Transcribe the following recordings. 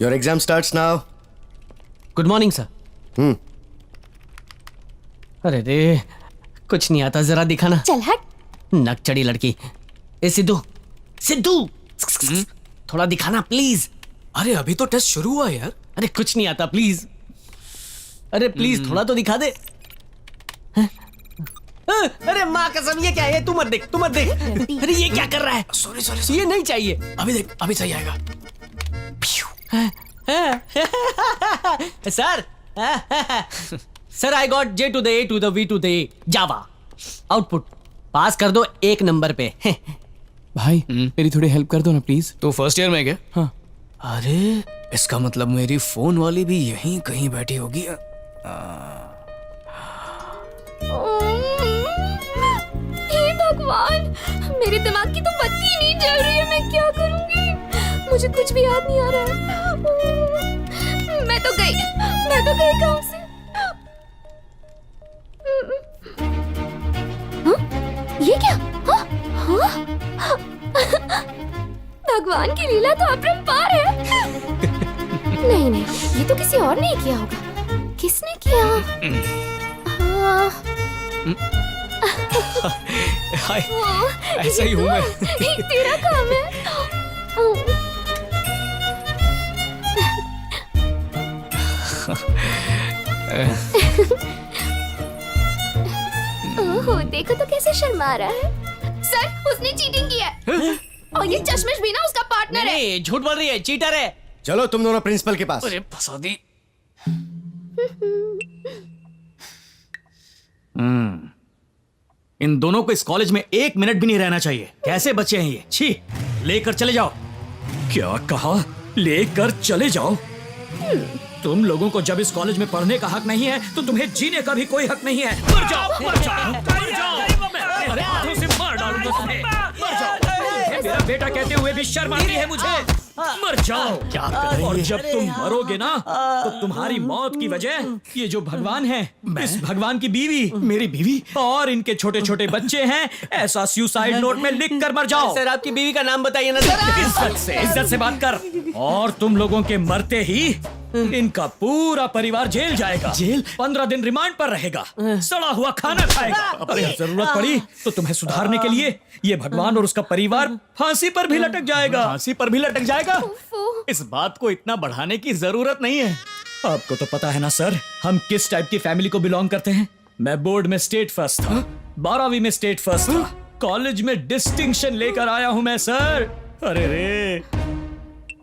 Your exam starts now. Good morning sir. अरे रे, कुछ नहीं आता, जरा दिखाना। चल हट। नक चढ़ी लड़की। ए सिद्धू, सिद्धू, थोड़ा दिखाना प्लीज। अरे अभी तो टेस्ट शुरू हुआ यार। अरे कुछ नहीं आता, प्लीज। अरे प्लीज थोड़ा तो दिखा दे। अरे माँ कसम, ये क्या है? तू मत देख, तू मत देख। अरे ये क्या कर रहा है? सॉरी सॉरी, ये नहीं चाहिए। अभी देख, अभी सही आएगा। Sir, sir I got J to the A to the V to the A Java. Output pass कर दो 1 नंबर पे। भाई मेरी थोड़ी हेल्प कर दो ना प्लीज। तो फर्स्ट ईयर में क्या? हाँ। अरे इसका मतलब मेरी फोन वाली भी यहीं कहीं बैठी होगी। हे भगवान, मेरे दिमाग की तो बत्ती ही नहीं जल रही है। मैं क्या करूंगी? मुझे कुछ भी याद नहीं आ रहा है। मैं तो गई गाँव से। हाँ? ये क्या? हाँ? हाँ? भगवान की लीला तो अपरंपार है। नहीं, ये तो किसी और ने किया होगा। किसने किया? हाय, ऐसा ही हूँ मैं। तेरा काम है। ओहो, देखो तो कैसे शर्मा रहा है। सर, उसने चीटिंग की है। और ये चश्मिश भी ना उसका पार्टनर है। नहीं, झूठ बोल रही है, चीटर है। चलो तुम दोनों प्रिंसिपल के पास। अरे फंसा दी। इन दोनों को इस कॉलेज में 1 मिनट भी नहीं रहना चाहिए। कैसे बच्चे हैं ये? छी, लेकर चले जाओ। क्या कहा? लेकर चले जाओ? तुम लोगों को जब इस कॉलेज में पढ़ने का हक नहीं है तो तुम्हें जीने का भी कोई हक नहीं है। मर जाओ, मर जाओ, मर जाओ। मैं अपने हाथों से मार डालूंगा तुम्हें। मर जाओ। तुम्हें मेरा बेटा कहते हुए भी शर्म आती है मुझे। मर जाओ। क्या और जब तुम मरोगे ना तो तुम्हारी मौत की वजह ये जो भगवान है, इस भगवान की बीवी, मेरी बीवी और इनके छोटे छोटे बच्चे हैं, ऐसा सुसाइड नोट में लिख कर मर जाओ। सर आपकी बीवी का नाम बताइए ना सर। इज्जत से बात कर। और तुम लोगों के मरते ही इनका पूरा परिवार जेल जाएगा। जेल 15 दिन रिमांड पर रहेगा, सड़ा हुआ खाना खाएगा। अगर जरूरत पड़ी तो तुम्हें सुधारने के लिए ये भगवान और उसका परिवार फांसी पर भी लटक जाएगा। फांसी पर भी लटक जाएगा। इस बात को इतना बढ़ाने की जरूरत नहीं है। आपको तो पता है ना सर, हम किस टाइप की फैमिली को बिलोंग करते हैं। मैं बोर्ड में स्टेट फर्स्ट था, 12वीं में स्टेट फर्स्ट था, कॉलेज में डिस्टिंक्शन लेकर आया हूं मैं सर। अरे रे,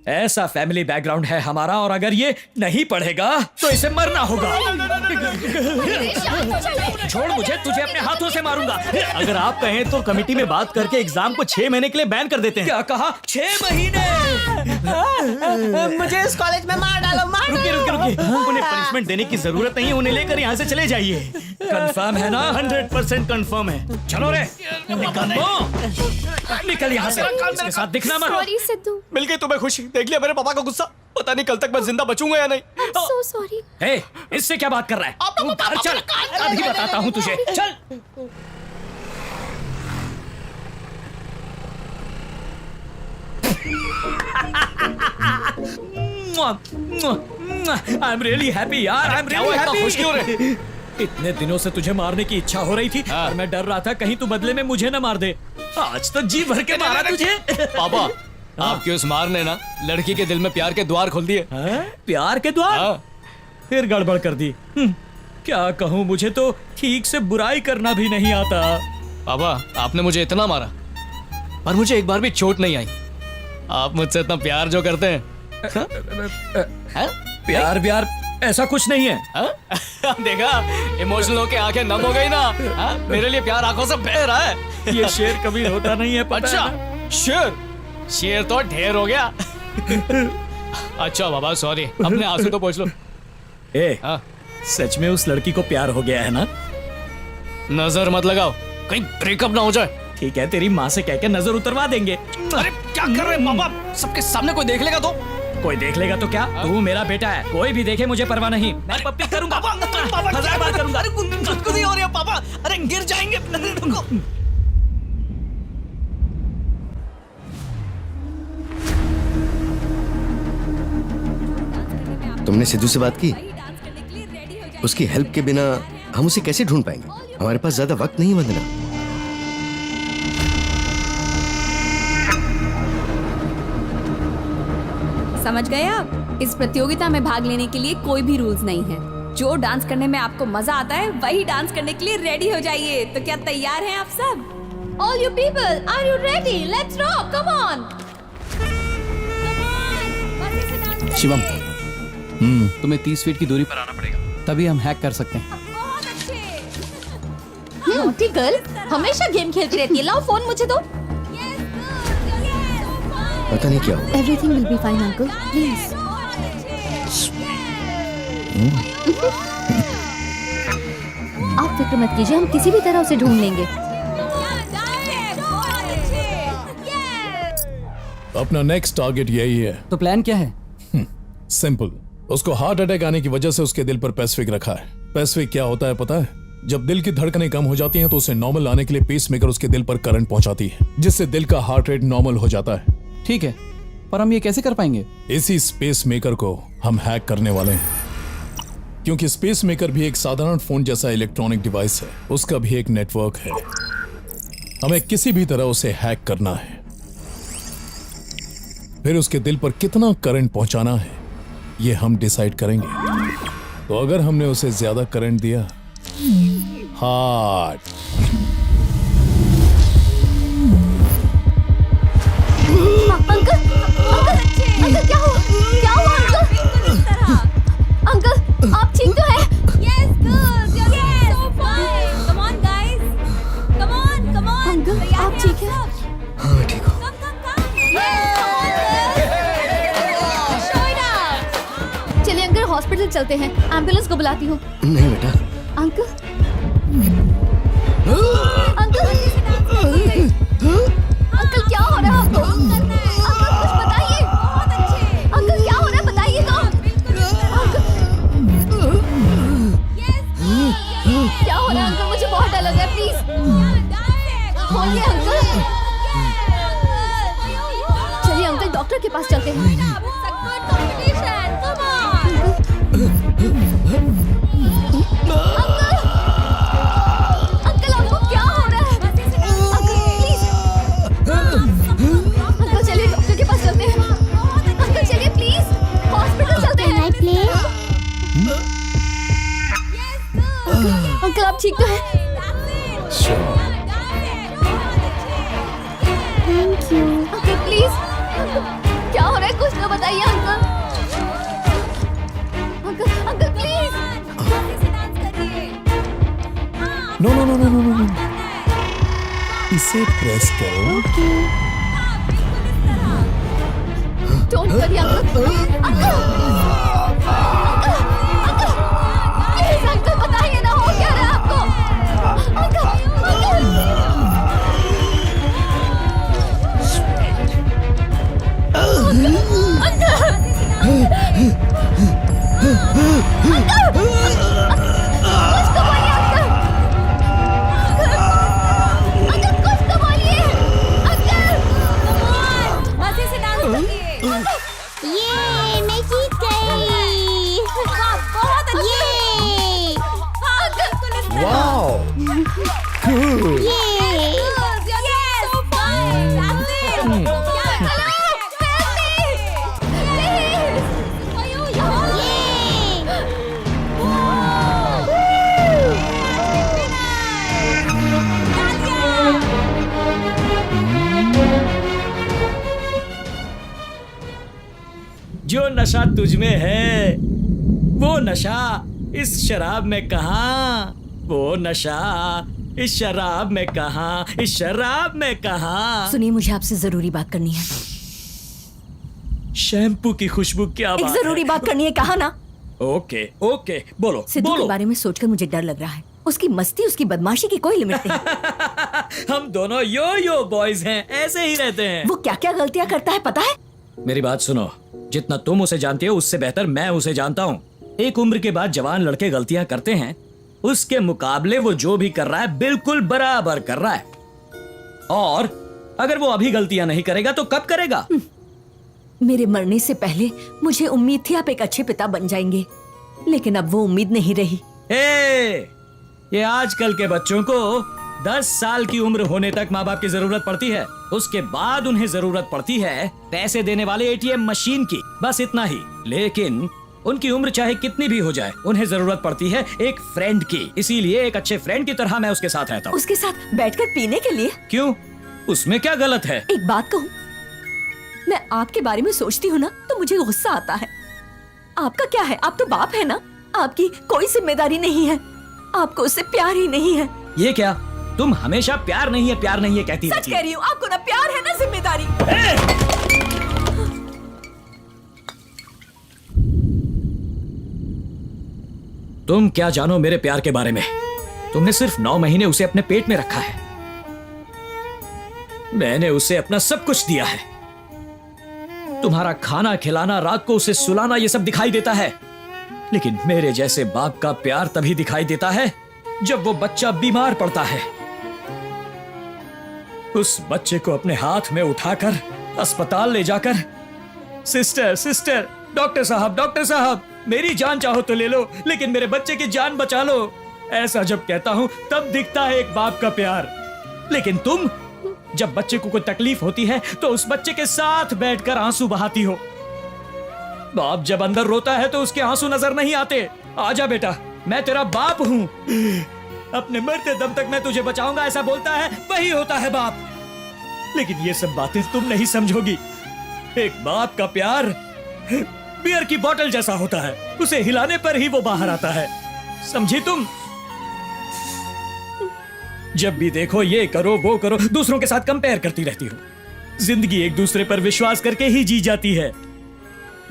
ऐसा फैमिली बैकग्राउंड है हमारा, और अगर ये नहीं पढ़ेगा तो इसे मरना होगा। छोड़ मुझे, तुझे अपने हाथों से मारूंगा। अगर आप कहें तो कमेटी में बात करके एग्जाम को 6 महीने के लिए बैन कर देते हैं। क्या कहा? 6 महीने? मुझे इस कॉलेज में मार डालो, मार रुकिए रुकिए रुकिए, उन्हें पनिशमेंट देने की जरूरत नहीं है। उन्हें लेकर यहाँ से चले जाइए। कंफर्म है ना? 100% कंफर्म है। चलो रे, निकल यहाँ से। इसके साथ दिखना मत। सॉरी सिद्धू। मिल गई तुम्हें खुशी। देख लिया मेरे पापा का गुस्सा। पता नहीं कल तक मैं जिंदा बचूंगा या नहीं। So sorry. हे, इससे क्या बात कर रहा है? तू बाहर चल, अभी बताता हूँ तुझे। चल। आई एम रियली हैप्पी यार। I am really happy. खुश क्यों रहे? इतने दिनों से तुझे मारने की इच्छा हो रही थी और मैं डर रहा था कहीं तू बदले में मुझे न मार दे। आज तो जी भर के मारा तुझे। पापा, आपके उस मार ने ना लड़की के दिल में प्यार के द्वार खोल दिए। प्यार के द्वार? फिर गड़बड़ कर दी। क्या कहूँ, मुझे तो ठीक से बुराई करना भी नहीं आता। पापा, आपने मुझे इतना मारा पर मुझे एक बार भी चोट नहीं आई। आप मुझसे इतना प्यार जो करते हैं। प्यार व्यार ऐसा कुछ नहीं है। देखा, इमोशनल होके आंखें नम हो गई ना। मेरे लिए प्यार आंखों से बह रहा है। ये शेर कभी होता नहीं है। अच्छा, शेर? शेर तो ढेर हो गया। अच्छा बाबा सॉरी, अपने आंसू तो पोंछ लो। सच में उस लड़की को प्यार हो गया है ना? नजर मत लगाओ, कहीं ब्रेकअप ना हो जाए। ठीक है, तेरी माँ से कह के नजर उतरवा देंगे। अरे क्या कर रहे हैं पापा? सबके सामने कोई देख लेगा तो? कोई देख लेगा तो क्या? तू मेरा बेटा है, कोई भी देखे मुझे परवाह नहीं। मैं पप्पी करूंगा। हजार बार करूंगा। अरे गुदगुदी हो रही है पापा। अरे गिर जाएंगे। रुको। तुमने सिद्धू से बात की? उसकी हेल्प के बिना हम उसे कैसे ढूंढ पाएंगे? हमारे पास ज्यादा वक्त नहीं वंदना। समझ गए आप? इस प्रतियोगिता में भाग लेने के लिए कोई भी रूल्स नहीं है। जो डांस करने में आपको मजा आता है वही डांस करने के लिए रेडी हो जाइए। तो क्या तैयार हैं आप सब? All you people, are you ready? Let's rock! Come on! Shivam, तुम्हें 30 फीट की दूरी पर आना पड़ेगा, तभी हम हैक कर सकते हैं। बहुत अच्छे। नॉटी गर्ल हमेशा गेम खेलती रहती है। लाओ फोन मुझे दो। पता नहीं क्या हुआ। Everything will be fine, uncle. Please. आप फिक्र मत कीजिए, हम किसी भी तरह उसे ढूंढ लेंगे। अपना नेक्स्ट टारगेट यही है। तो प्लान क्या है? सिंपल। उसको हार्ट अटैक आने की वजह से उसके दिल पर पैसिफिक रखा है। पैसिफिक क्या होता है पता है? जब दिल की धड़कनें कम हो जाती हैं तो उसे नॉर्मल लाने के लिए पेसमेकर उसके दिल पर करंट पहुंचाती है, जिससे दिल का हार्ट रेट नॉर्मल हो जाता है। ठीक है, पर हम ये कैसे कर पाएंगे? इसी स्पेस मेकर को हम हैक करने वाले हैं, क्योंकि स्पेस मेकर भी एक साधारण फोन जैसा इलेक्ट्रॉनिक डिवाइस है। उसका भी एक नेटवर्क है। हमें किसी भी तरह उसे हैक करना है, फिर उसके दिल पर कितना करंट पहुंचाना है ये हम डिसाइड करेंगे। तो अगर हमने उसे ज्यादा करंट दिया, हार्ट अंकल क्या हुआ? क्या हुआ अंकल? आप ठीक तो हैं? Yes, good. Yes, so fine. Come on, guys. Come on, come on. Uncle तैयार आप हैं ठीक हैं? सब? हाँ मैं ठीक हूँ। Come, come, come. Yes, come on, show it up. चलिए अंकल हॉस्पिटल चलते हैं। एम्बुलेंस को बुलाती हूँ। नहीं बेटा। अंकल अंकल अंकल क्या हो रहा है आपको? अंकल कुछ बताइए। बहुत अच्छे। अंकल क्या हो रहा है बताइए तो। अंकल क्या हो रहा है अंकल? मुझे बहुत डर लग रहा है। प्लीज बोलिए अंकल। चलिए अंकल डॉक्टर के पास चलते हैं। अंकल आपको क्या हो रहा है? अंकल प्लीज अंकल चलिए डॉक्टर के पास चलते हैं। अंकल चलिए प्लीज हॉस्पिटल चलते हैं। अंकल आप ठीक तो हैं? Thank you uncle. प्लीज क्या हो रहा है? कुछ तो बताइए uncle. Uncle uncle please. No no no no no no, इसे प्रेस करो। Don't worry uncle. Uncle uncle please uncle बताइए ना, हो क्या रहा है आपको? अंकल ये मैं जीत गई। बहुत अच्छे। वाओ। जो नशा तुझ में है वो नशा इस शराब में कहाँ, वो नशा इस शराब में कहाँ, इस शराब में कहाँ। सुनिए मुझे आपसे जरूरी बात करनी है। शैम्पू की खुशबू क्या एक बात जरूरी बात करनी है, कहा ना। ओके ओके बोलो सिद्धू के बोलो। बारे में सोचकर मुझे डर लग रहा है। उसकी मस्ती उसकी बदमाशी की कोई लिमिट नहीं। हम दोनों यो यो बॉयज हैं, ऐसे ही रहते हैं। वो क्या क्या गलतियां करता है पता है? मेरी बात सुनो, जितना तुम उसे जानती हो उससे बेहतर मैं उसे जानता हूँ। एक उम्र के बाद जवान लड़के गलतियां करते हैं, उसके मुकाबले वो जो भी कर रहा है बिल्कुल बराबर कर रहा है। और अगर वो अभी गलतियां नहीं करेगा तो कब करेगा? मेरे मरने से पहले मुझे उम्मीद थी आप एक अच्छे पिता बन जाएंगे, लेकिन अब वो उम्मीद नहीं रही। ये आजकल के बच्चों को 10 साल की उम्र होने तक माँ बाप की जरूरत पड़ती है, उसके बाद उन्हें जरूरत पड़ती है पैसे देने वाले एटीएम मशीन की, बस इतना ही। लेकिन उनकी उम्र चाहे कितनी भी हो जाए, उन्हें जरूरत पड़ती है एक फ्रेंड की। इसीलिए एक अच्छे फ्रेंड की तरह मैं उसके साथ रहता हूँ। उसके साथ बैठकर पीने के लिए? क्यों, उसमें क्या गलत है? एक बात कहूँ, मैं आपके बारे में सोचती हूँ ना तो मुझे गुस्सा आता है। आपका क्या है, आप तो बाप है ना, आपकी कोई जिम्मेदारी नहीं है, आपको उससे प्यार ही नहीं है। ये क्या, तुम हमेशा प्यार नहीं है प्यार नहीं है कहती सच रहती कह रही हूँ, आपको ना प्यार है ना जिम्मेदारी। तुम क्या जानो मेरे प्यार के बारे में? तुमने सिर्फ 9 महीने उसे अपने पेट में रखा है, मैंने उसे अपना सब कुछ दिया है। तुम्हारा खाना खिलाना, रात को उसे सुलाना, ये सब दिखाई देता है, लेकिन मेरे जैसे बाप का प्यार तभी दिखाई देता है जब वो बच्चा बीमार पड़ता है। उस बच्चे को अपने हाथ में उठाकर अस्पताल ले जाकर, सिस्टर सिस्टर, डॉक्टर साहब मेरी जान चाहो तो ले लो, लेकिन मेरे बच्चे की जान बचा लो, ऐसा जब कहता हूं तब दिखता है एक बाप का प्यार। लेकिन तुम जब बच्चे को कोई तकलीफ होती है तो उस बच्चे के साथ बैठकर आंसू बहाती हो। बाप जब अंदर रोता है तो उसके आंसू नजर नहीं आते। आजा बेटा, मैं तेरा बाप हूं, अपने मरते दम तक मैं तुझे बचाऊंगा, ऐसा बोलता है, वही होता है बाप। लेकिन ये सब बातें तुम नहीं समझोगी। एक बाप का प्यार बियर की बोतल जैसा होता है, उसे हिलाने पर ही वो बाहर आता है, समझी तुम? जब भी देखो ये करो वो करो, दूसरों के साथ कंपेयर करती रहती हो। जिंदगी एक दूसरे पर विश्वास करके ही जी जाती है।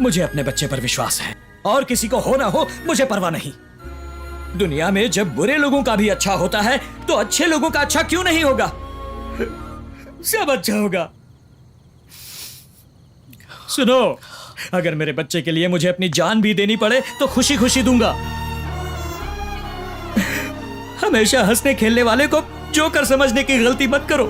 मुझे अपने बच्चे पर विश्वास है, और किसी को हो ना हो मुझे परवाह नहीं। दुनिया में जब बुरे लोगों का भी अच्छा होता है तो अच्छे लोगों का अच्छा क्यों नहीं होगा? सब अच्छा होगा। सुनो, अगर मेरे बच्चे के लिए मुझे अपनी जान भी देनी पड़े तो खुशी खुशी दूंगा। हमेशा हंसने खेलने वाले को जोकर समझने की गलती मत करो।